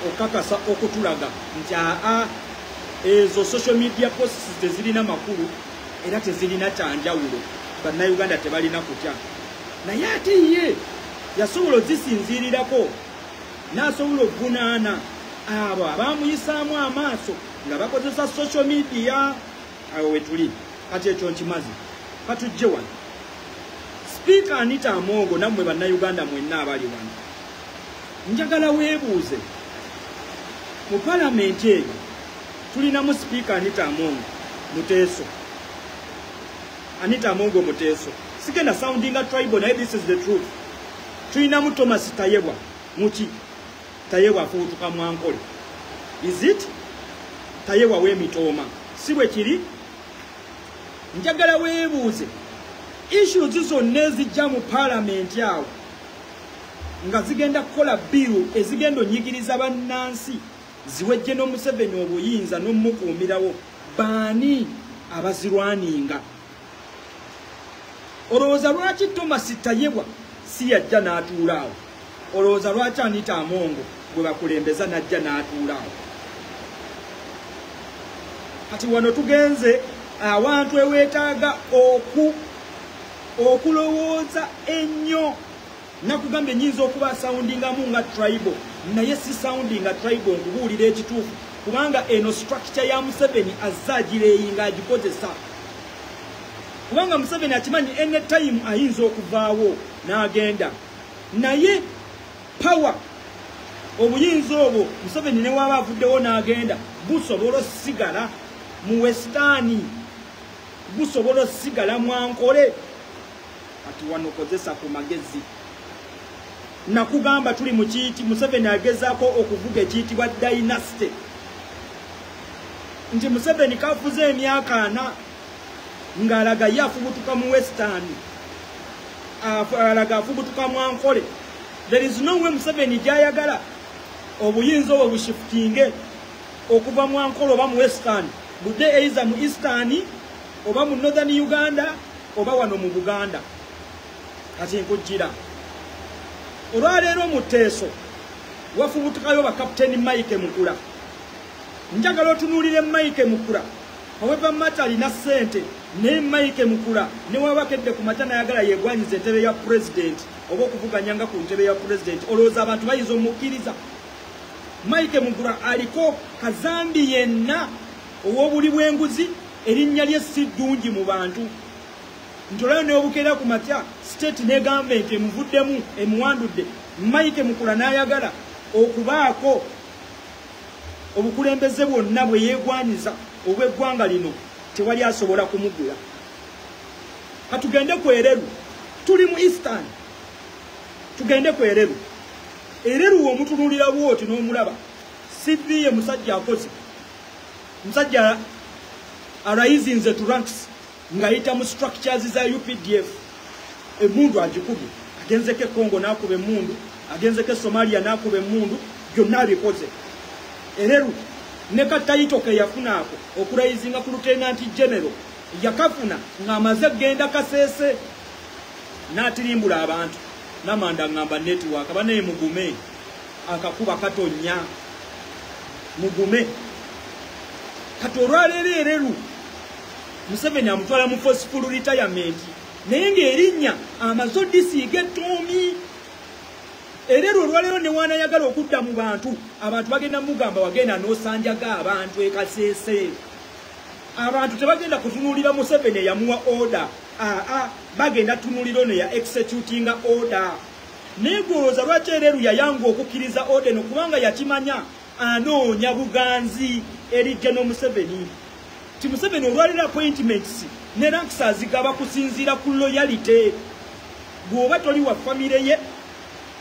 okakasa okutulaga nti ezo social media posts tezirina makulu era tezirina kyanjawulo bannayuganda tebalina kutya naye ate ye yasobola ozisinziirirako n'asobola okuvunaana abo abamuyisaamu amaaso nga bakozesa social media. Awo wetuli kati ekyo nkimazi katujje wano Speaker Anita Amongo nammwe bannayuganda mwenna abali wano njagala weebuuze mu palamenti eyo tulinamu Speaker Anita Amongo Muteso. Anita Amongo Muteso sigenda sounding a tribal naye this is the truth. Tulinamu Thomas Tayebwa muki Tayebwa afuutuka Mwankole. Is it Tayebwa w'Emitoma si bwe kiri? Njagala weebuuze issues zonna ezijja mu palamenti awo nga zigenda kukola biru ezigenda onyigiriza bannansi ziwejje n'Omuseveni obuyinza n'omukuumirawo baani abazirwaninga. Olowooza lwaki Thomas Tayebwa si yajja n'atuula awo? Olowooza lwaki Anita Amongo bwe bakulembeza n'ajja n'atuula awo? Kati wano tugenze awantu eweetaaga okulowooza ennyo nakugambye nyinza okuba soundingamu nga tribal naye si soundinga tribal nkubuulira ekituufu kubanga eno structure ya Museveni azaagireyinga agikozesa kubanga Museveni akimanyi anytime ayinza okuvaawo n'agenda naye power obuyinza obwo Museveni ne waba avuddewo n'agenda busobola osigala mu westani busobola osigala Mwankole. Ati wano kozesa ku magezi nakugamba tuli mu kiiti Museveni agezaako okuvuga ekiyitibwa dynasty nti Museveni kafuze emyaka 4 ng'alaga yafubutuka mu westani alaga afubutuka Mwankole. There is no way Museveni gyayagala obuyinza obwo bushiftinge okuva Mwankole oba mu westani budde eiza mu eastani oba mu northern Uganda oba wano mu Buganda. Kati nkujjira olwaleero Muteso wafubutukayo bakapiteni Mike Mukula. Njagala otunuulire Mike Mukula however much alina ssente ne Mike Mukula ne wabakedde ku matana yagala yegwanyiza entebe ya president oba okuvuganyanga ku ntebe ya president olowooza abantu bayinza omukkiriza? Mike Mukula aliko kazambi yenna ow'obuli bw'enguzi erinnya lye si ddungi mu bantu. Ntolayo neobukeera ku matya state ne government emuvuddemu emuwandudde Mike Mukula n'ayagala okubaako obukulembeze bwonna bwe yeegwanyiza obw'eggwanga lino tewali asobola kumugula. Katugende ku Ereru tuli mu eastern tugende ku Ereru. Ereru omutunulira bwoti n'omulaba siviye musajja akoze musajja arayizinze to ranks ngayita mu structures za UPDF emundu agikubye agenzeke Congo nakuba emundu agenzeke Somalia nakuba emundu byonna abikoze. Ereru ne katayito ke yafuna ako okurayizinga ku lieutenant general yakafuna ng'amaze genda Kasese n'atirimbula abantu namanda ngamba network abane mugume akakuba katonya mugume katorwalere Ereru Museveni amutwala mu forceful retirement naye ng'erinnya amazodisiige Tomi. Ereru olwaleero ne wanayagala okudda mu bantu abantu bagenda mugamba wagenda n'osanjaga abantu e Kasese. Abantu tebagenda kutunuulira Museveni yamuwa order bagenda tunuliro ne ya executing order. Negoloza lwaki Ereru yayanga okukkiriza order no kubanga yakimanya anoonya buganzi eri General Museveni. Ti Museveni olwalira appointments ne ranks azigaba kusinziira ku loyalty. Bw'oba toli wa family ye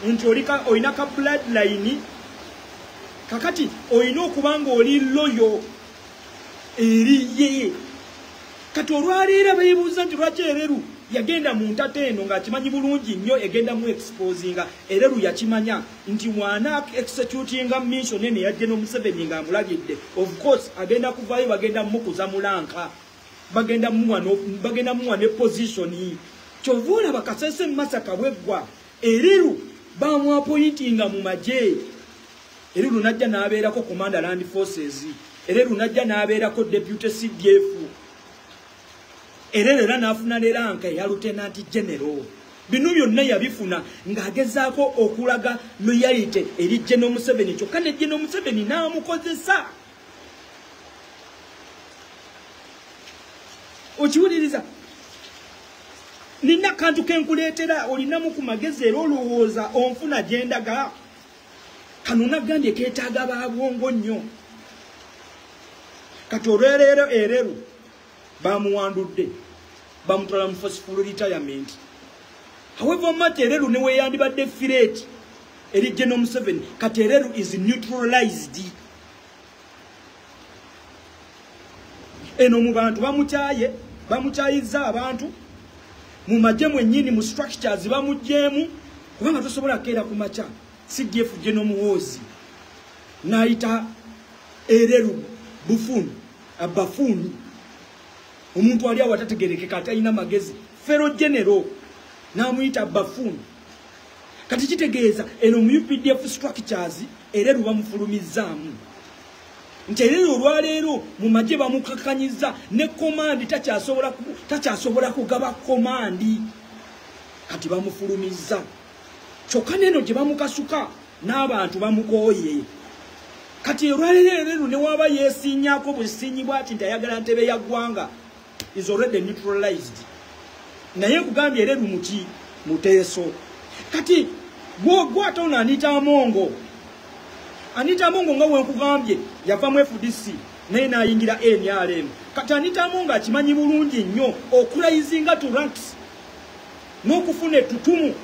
nti olina ka bloodline kakati olina okubanga oli loyo eri ye. Kati olwaleero beebuuza nti lwaki Ereru yagenda mu ntate eno ng'akimanyi bulungi nnyo egenda mu exposinga. Ereru yakimanya nti mwana executinga mission ene ya General Museveni ng'amulagidde of course agenda kuvaayo bagenda mukuza mulanka bagenda muwa ne position. Kyova olaba Kasese Masaka bweggwa Ereru bamuappointinga mu magye Eri lunajja n'abeerako Commander Land Forces. Eri lunajja n'abeerako Deputy CDF. Era n'afuna ranka ya Lieutenant General. Bino byonna yabifuna ng'agezaako okulaga loyalty eri General Museveni. Kyokka ne General Museveni n'amukozesa. Okiwuliriza? Nina kantu kenkuleetera olinamu ku magezi era olowooza onfuna gye ndaga. Kano nagambye keetaaga baabwongo nnyo. Kati olw'ereero ereru bamuwandudde bamutwala mu forceful retirement. However much ereru ne weeyandibadde fireeti eri General Museveni, kati ereru is neutralized. Eno mu bantu bamukyayiza abantu mu magye mwennyini mu structures bamugjeemu kubanga tosobola keera ku makya. CDF General Muhoozi n'ayita ereru bufuni omuntu ali awo atategerekeka atalina magezi Fero General n'amuyita bufuni. Kati kitegeeza eno mu UPDF structures ereru bamufulumizaamu nti ereru olwaleero mu magye bamukakanyiza ne komandi takyasobola kugaba komandi kati bamufulumiza. Kyokka neno gye bamukasuka n'abantu bamukooye. Kati olwaleero ereru ne waba yeesiinyaako busiinyi bw'ati nti ayagala ntebe ya ggwanga is already neutralized. Naye kugambye ereru muki muteeso. Kati gw'ate ono Anita Amongo nga wenkugambye yava mu FDC naye n'ayingira NRM. Kati Anita Amongo akimanyi bulungi nnyo okulayizinga to ranks n'okufuna ettutumu.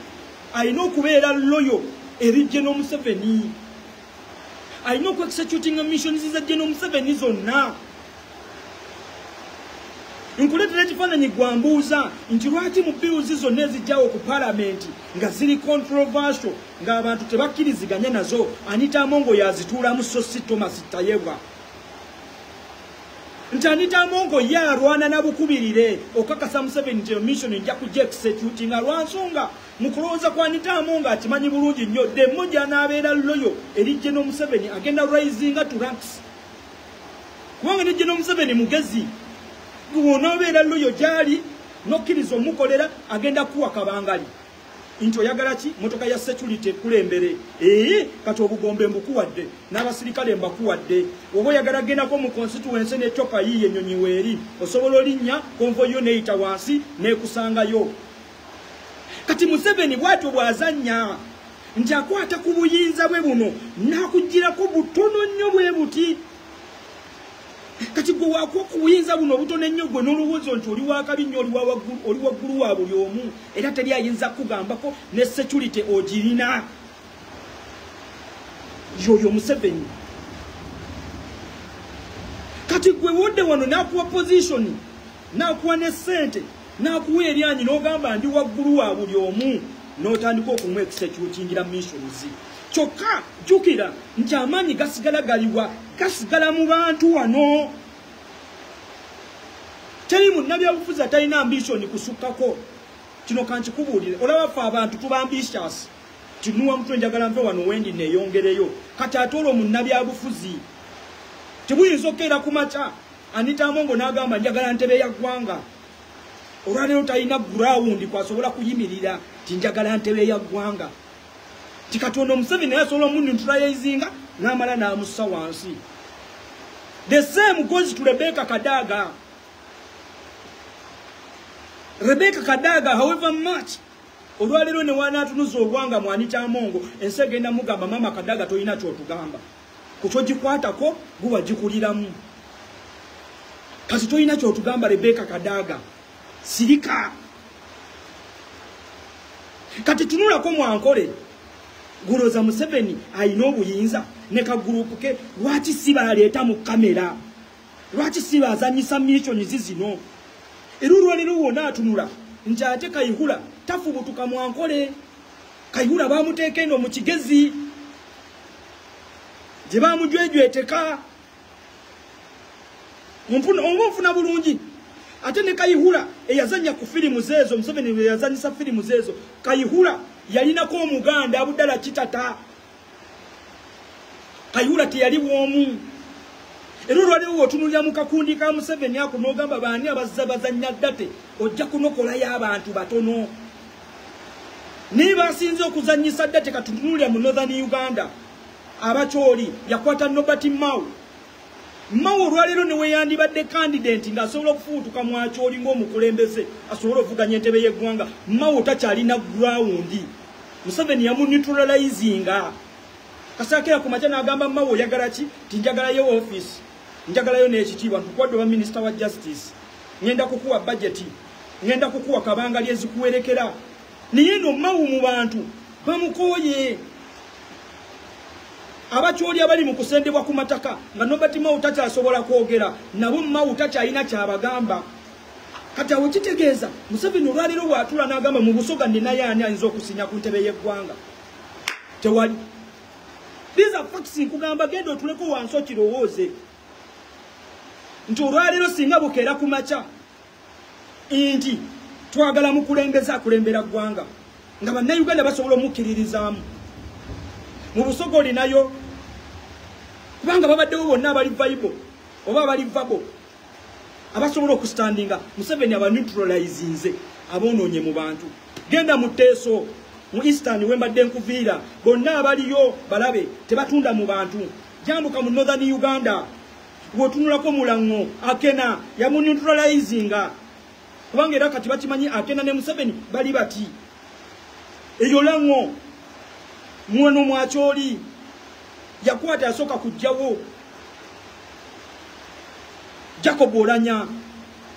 Alina okubeera loyo eri General Museveni. Alina okuexecutinga missions za General Museveni zonna. Nkuleetera ekifaananyi gwambuuza nti lwaki mu bills zonna ezijjawo ku parliament nga ziri controversial ng'abantu tebakkiriziganya nazo Anita Amongo yazituulamu so si Thomas Tayebwa. Nti Anita Amongo ye alwana na bukubirire okakasa Museveni nti mission ejja kujja executinga lwansonga mu kulowooza kwa Anita Amongo akimanyi bulungi nnyo demo gy'anaabeera loyo eri General Museveni agenda risinga to ranks. Kubanga ne General Museveni mugezi gw'onaabeera loyo gy'ali n'okkiriza omukolera agenda kuwa kabangali nti oyagala ki motoka ya security ekulembere kati obugombe mbukuwadde n'abasirikale mbakuwadde oba oyagala gendako mu constituency n'eccopa yiye ennyonyi weeri osobola olinnya konvoyo n'eyita wansi n'ekusangayo. Kati Museveni bw'atyo bw'azannya nti akwata ku buyinza bwe buno n'akugirako butono nnyo bwe buti. Kati gwe wakuwa ku buyinza buno butono ennyo gwe n'olowooza nti oli wakabi nnyo oli waggulu wa buli omu era teri ayinza kugambako ne security ogirina. Yoyo Museveni. Kati gwe wodde wano n'akuwa position n'akuwa ne ssente n'akuwa eryanyi n'ogamba ndi waggulu wa buli omu n'otandika okumwa executingira missions. Kyokka jjukira nti amaanyi gasigala galiwa gasigala mu bantu wano. Teri munnabyabufuzi atalina ambition kusukkako. Kino kankikubuulire olaba ffe abantu tuba ambitious tinuwa mutwe njagala nve wano wendi neeyongereyo. Kati ate olwo munnabyabufuzi tebuyinza okkeera ku makya Anita Amongo n'agamba njagala ntebe ya ggwanga. Olwaleero talina ground kwasobola kuyimirira ti njagala ntebe ya ggwanga. Tikatono Museveni yasobola omuneutralizinga n'amala n'amussa wansi. The same goes to Rebecca Kadaga. Rebecca Kadaga, however much olwaleero ne wanaatunuza olwanga mu Anita Amongo ensi egenda mugamba mama Kadaga tolina kyotugamba kukyogikwatako guba gikuliramu. Kati tolina kyotugamba Rebecca Kadaga sirika. Kati tunulako mwankole guloza Museveni ayina obuyinza ne kagurupu ke lwaki si baleeta mu kamera lwaki si bazanyisa mission zino. Era olwaleero wonna atunula nti ate Kayihura tafubutuka mwankole. Kayihura bamuteeka eno mu kigezi gye bamujwejweteka onfuna bulungi. Ate ne Kayihura eyazanya ku firimu zeezo Museveni yazanyisa firimu zeezo Kayihura yalinako omuganda Abudala Kitata. Kayihura teyali bwomu. Era olwaliwo otunulira mu kakundi ka Museveni ako n'ogamba baani abazza bazannya ddate ojja kunokolayo abantu batono. Niba asinze okuzannyisa ddate katunulira mu Northern Uganda abakyoli yakwata Nobert Mao. Mao olwaleero ne weyandibadde candidate ng'asobola okufuutuka mu akyoli ng'omukulembeze asobola okuvuganya entebe y'eggwanga. Mao takyalina ground. Museveni yamuneutralizinga. Kasakira ku makya n'agamba Mao oyagala ki? Tinjagalayo office. Njagalayo n'ekitiibwa ntukwadde wa Minister wa Justice. Ngenda kukuwa budget. Ngenda kukuwa kabanga lyezikuwerekera. Naye no Mao mu bantu bamukooye. Abakyoli abali mu kusendebwa ku mataka nga Nobert Mao takyasobola kwogera nabo Mao takyalina kyabagamba. Kati awo kitegeeza Museveni olwaleero bw'atula n'agamba mu Busoga nina yaani ayinza okusinya ku ntebe y'eggwanga. Tewali. These are facts nkugamba genda otuleko wansi okirowooze. Nti olwaleero singa bukeera ku makya nti twagala mukulembeza akulembera ggwanga nga bannayuganda basobola omukkiririzaamu. Mu Busoga olinayo kubanga babaddewo bonna abali Bible oba abali Vabo abasobola okustandinga Museveni abaneutralizinze aboonoonye mu bantu. Genda mu Teso mu Eastern wembadde nkuviira bonna abaliyo balabe tebatunda mu bantu. Jambuka mu Northern Uganda bw'otunulako Mulango Akena yamuneutralizinga kubanga era kati bakimanyi Akena ne Museveni bali bati. Eyo Lango mwono mwakyoli yakwata yasooka kujjawo Jacob Olanya.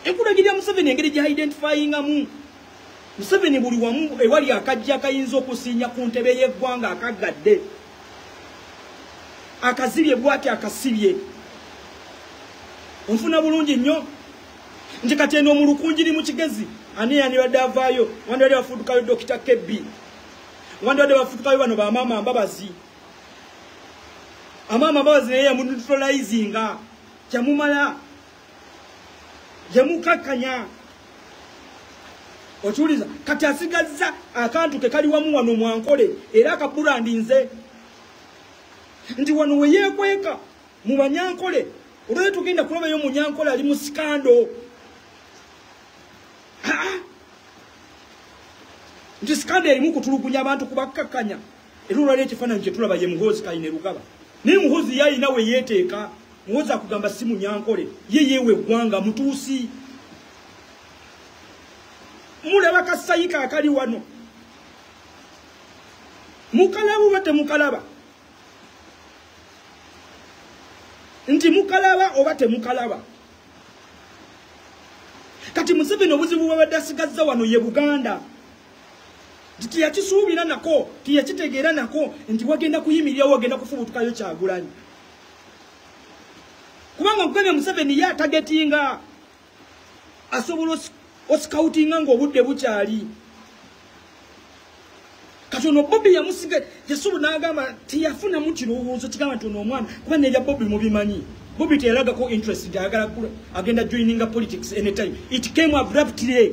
Enkulagirya Museveni engeri gy'aidentifyingamu Museveni buli wamu ewali akajja akayinza okusinya ku ntebe y'eggwanga akagadde akazibye bw'ati akasibye. Onfuna bulungi nnyo nti kati eno mu Lukunjiri mu Kigezi ani yandibadde avaayo wandibadde bafudukayo Dr. Kebbi wandibadde bafudukayo bano bamaama Mbabazi. Amaama Mbabazi naye yamuneutralizinga kyamumala yamukakanya. Otuliza kati asigazza akantu ke kali wamu wano Mwankole era akabulandinze nti wano we yeekweka mu Banyankole olw'ekyo tugenda kulabayo Munyankole ali mu sikando. Nti sikando erimu kutulugunya abantu kubakkakkanya era olwaleero ekifaananyi kye tulaba ye Muhoozi Kainerugaba. Naye Muhoozi yalina we yeeteeka. Muhoozi akugamba si Munyankole ye yeewe eggwanga mutuusi. Mulaba kasayika akali wano mukalaba oba temukalaba? Nti mukalaba oba temukalaba? Kati Museveni obuzibu bwabadde asigazza wano ye Buganda tiyakisuubira nako tiyakitegeera nako nti wagenda kuyimirirawo wagenda kufubutukayo Kyagulanyi kubanga nkugambye Museveni ye atagetinga asobola oscoutinga ng'obudde bukyali. Kati ono Bobby yamusiga yasobola n'agamba tiyafunamu kirowoozo kigamba nti ono omwana kuba n'erya Bobby mubimanyi. Bobby teyalagako interest nti ayagala agenda joininga politics anytime. It came abruptly.